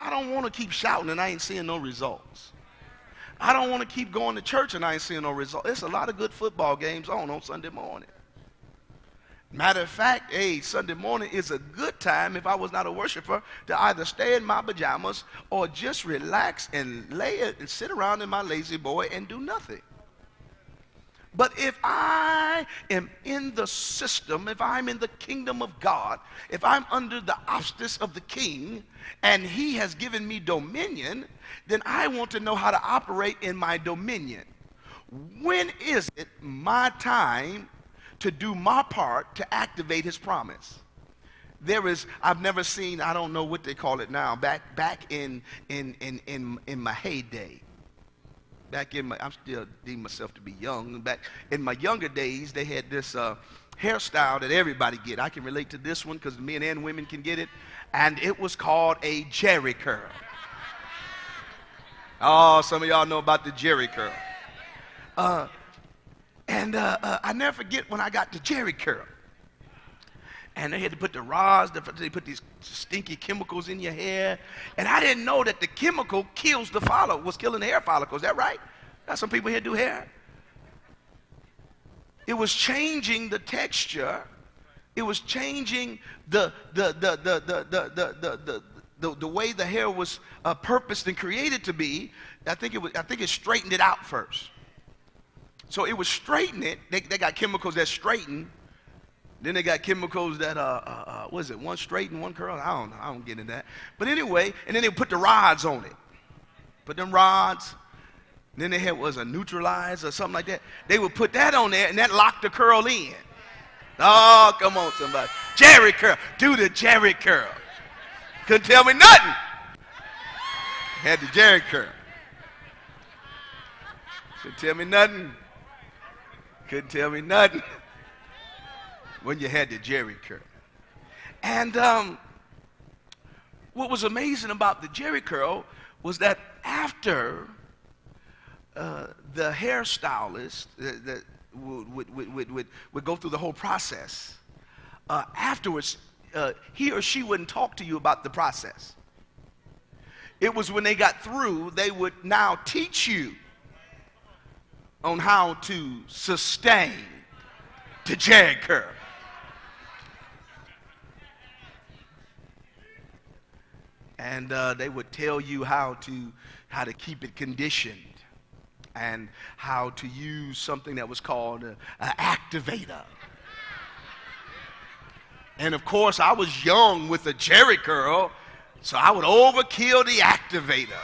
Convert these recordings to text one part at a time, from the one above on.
I don't want to keep shouting and I ain't seeing no results. I don't want to keep going to church and I ain't seeing no results. There's a lot of good football games on Sunday morning. Matter of fact, Sunday morning is a good time, if I was not a worshiper, to either stay in my pajamas or just relax and lay it and sit around in my lazy boy and do nothing. But if I am in the system, if I'm in the kingdom of God, if I'm under the auspices of the King, and he has given me dominion, then I want to know how to operate in my dominion. When is it my time to do my part to activate his promise? I've never seen, I don't know what they call it now, back in my heyday. I'm still deeming myself to be young. Back in my younger days, they had this hairstyle that everybody get. I can relate to this one because men and women can get it. And it was called a Jerry curl. Oh, some of y'all know about the Jerry curl. I never forget when I got the Jerry curl. And they had to put the rods, they put these stinky chemicals in your hair. And I didn't know that the chemical kills the follicle, was killing the hair follicle. Is that right? Got some people here do hair. It was changing the texture. It was changing the way the hair was purposed and created to be. I think it straightened it out first. So it was straighten it. They got chemicals that straighten. Then they got chemicals that, what is it, one straight and one curl? I don't know. I don't get into that. But anyway, and then they put the rods on it. Put them rods. Then they had, was a neutralizer or something like that. They would put that on there, and that locked the curl in. Oh, come on, somebody. Jerry curl. Do the Jerry curl. Couldn't tell me nothing. Had the Jerry curl. Couldn't tell me nothing. Couldn't tell me nothing. When you had the Jerry curl. And what was amazing about the Jerry curl was that after the hairstylist that would go through the whole process, afterwards he or she wouldn't talk to you about the process. It was when they got through, they would now teach you on how to sustain the Jerry curl. And they would tell you how to keep it conditioned and how to use something that was called an activator. And of course, I was young with a Jerry curl, so I would overkill the activator.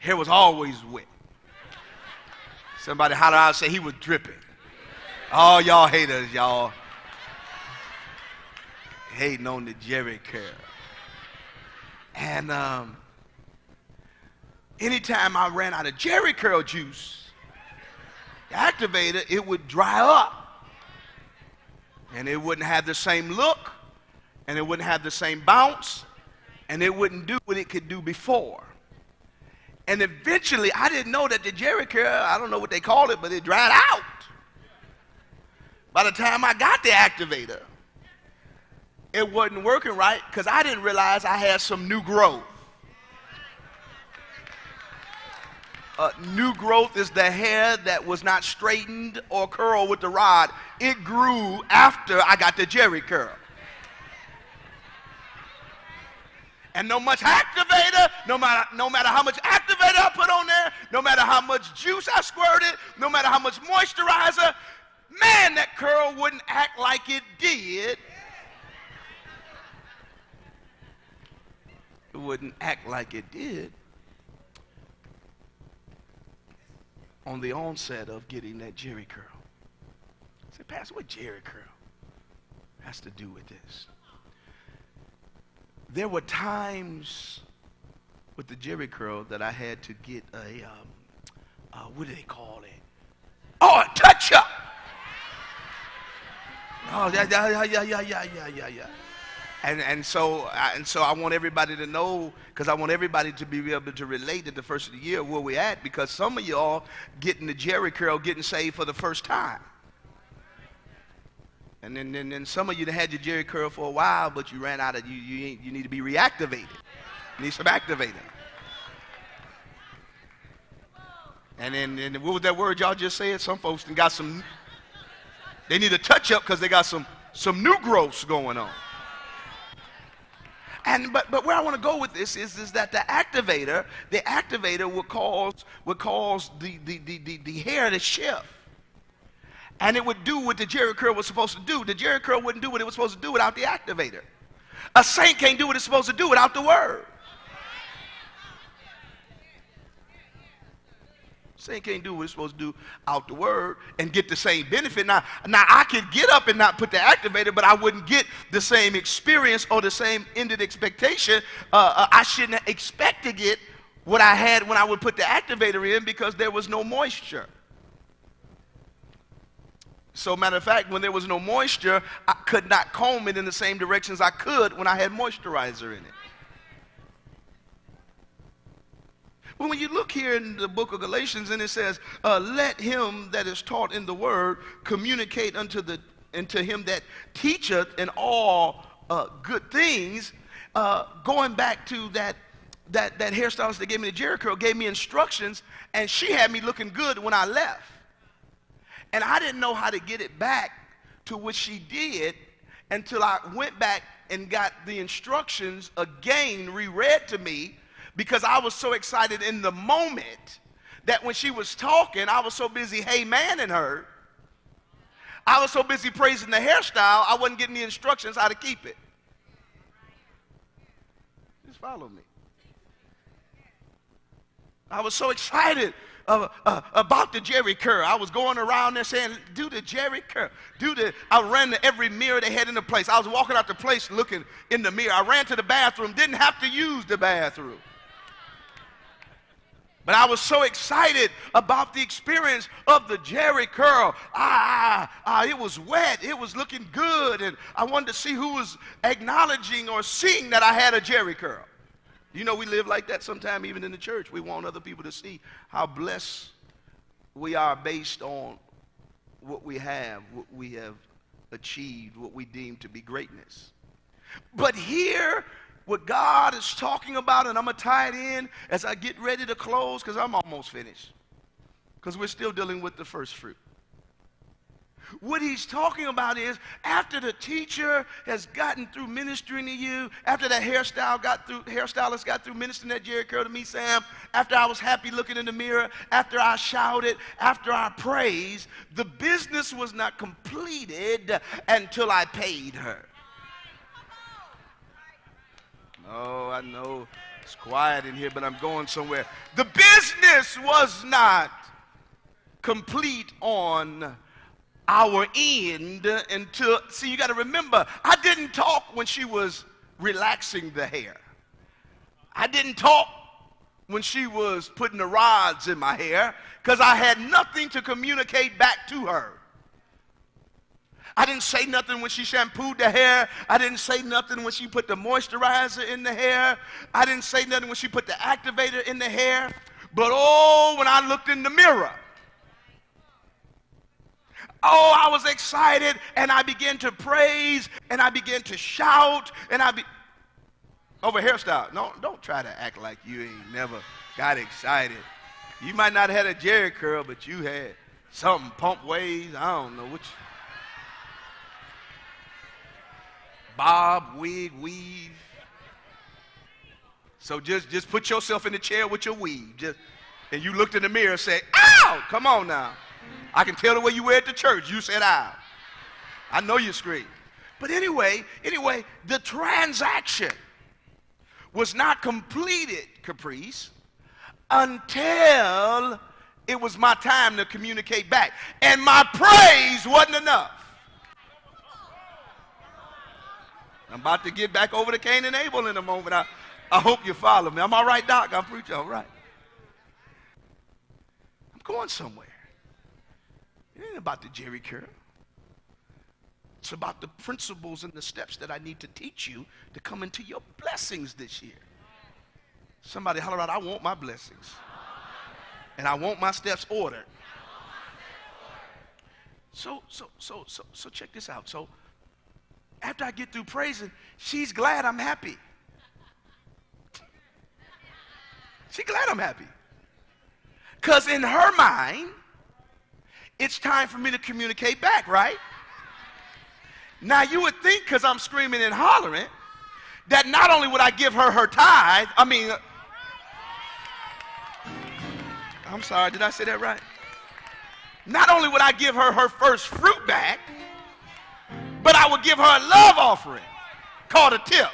Hair was always wet. Somebody hollered out and say he was dripping. Oh, y'all haters, y'all. Hating on the Jerry curl. And anytime I ran out of Jerry curl juice, the activator, it would dry up. And it wouldn't have the same look, and it wouldn't have the same bounce, and it wouldn't do what it could do before. And eventually, I didn't know that the Jerry curl, I don't know what they call it, but it dried out. By the time I got the activator, it wasn't working right because I didn't realize I had some new growth. New growth is the hair that was not straightened or curled with the rod. It grew after I got the Jerry curl. And no much activator, no matter how much activator I put on there, no matter how much juice I squirted, no matter how much moisturizer, man, that curl wouldn't act like it did. It wouldn't act like it did on the onset of getting that Jerry curl. I said, Pastor, what Jerry curl has to do with this? There were times with the Jerry curl that I had to get a, what do they call it? Oh, a touch-up. Oh, yeah. And so I want everybody to know, because I want everybody to be able to relate at the first of the year where we're at, because some of y'all getting the Jerry curl, getting saved for the first time. And then some of you that had your Jerry curl for a while, but you ran out of you need to be reactivated. You need some activating. And then what was that word y'all just said? Some folks got some. They need a touch up because they got some new growths going on. And but where I want to go with this is that the activator would cause the hair to shift. And it would do what the Jerry curl was supposed to do. The Jerry curl wouldn't do what it was supposed to do without the activator. A saint can't do what it's supposed to do without the word. Saint can't do what it's supposed to do out the word and get the same benefit. Now I could get up and not put the activator, but I wouldn't get the same experience or the same ended expectation. I shouldn't expect to get what I had when I would put the activator in because there was no moisture. So matter of fact, when there was no moisture, I could not comb it in the same directions I could when I had moisturizer in it. Well, when you look here in the book of Galatians and it says, let him that is taught in the word communicate unto him that teacheth in all good things, going back to that hairstylist that gave me the Jerry curl, gave me instructions, and she had me looking good when I left. And I didn't know how to get it back to what she did until I went back and got the instructions again reread to me, because I was so excited in the moment that when she was talking, I was so busy hey manning her. I was so busy praising the hairstyle, I wasn't getting the instructions how to keep it. Just follow me. I was so excited about the Jerry curl. I was going around there saying, do the Jerry curl. I ran to every mirror they had in the place. I was walking out the place looking in the mirror. I ran to the bathroom, didn't have to use the bathroom. But I was so excited about the experience of the Jerry curl. It was wet. It was looking good. And I wanted to see who was acknowledging or seeing that I had a Jerry curl. You know, we live like that sometime even in the church. We want other people to see how blessed we are based on what we have achieved, what we deem to be greatness. But here, what God is talking about, and I'm going to tie it in as I get ready to close because I'm almost finished, because we're still dealing with the first fruit. What he's talking about is after the teacher has gotten through ministering to you, after that hairstylist got through ministering that Jerry curl to me, Sam, after I was happy looking in the mirror, after I shouted, after I praised, the business was not completed until I paid her. Oh, I know it's quiet in here, but I'm going somewhere. The business was not complete on our end until, see, you got to remember, I didn't talk when she was relaxing the hair. I didn't talk when she was putting the rods in my hair because I had nothing to communicate back to her. I didn't say nothing when she shampooed the hair. I didn't say nothing when she put the moisturizer in the hair. I didn't say nothing when she put the activator in the hair. But oh, when I looked in the mirror, oh, I was excited, and I began to praise, and I began to shout, and over hairstyle. No, don't try to act like you ain't never got excited. You might not have had a Jerry curl, but you had something, pump waves, I don't know which. Bob, wig, weave. So just put yourself in the chair with your weave. And you looked in the mirror and said, ow, come on now. I can tell the way you were at the church. You said, ow. I know you screamed. But anyway, the transaction was not completed, Caprice, until it was my time to communicate back. And my praise wasn't enough. I'm about to get back over to Cain and Abel in a moment. I hope you follow me. I'm all right, Doc. I'm preaching all right. I'm going somewhere. It ain't about the Jerry curl. It's about the principles and the steps that I need to teach you to come into your blessings this year. Somebody holler out, I want my blessings. And I want my steps ordered. So check this out. So after I get through praising, she's glad I'm happy. She's glad I'm happy. Because in her mind, it's time for me to communicate back, right? Now you would think, because I'm screaming and hollering, that not only would I give her her tithe, I'm sorry, did I say that right? Not only would I give her her first fruit back, but I would give her a love offering called a tip.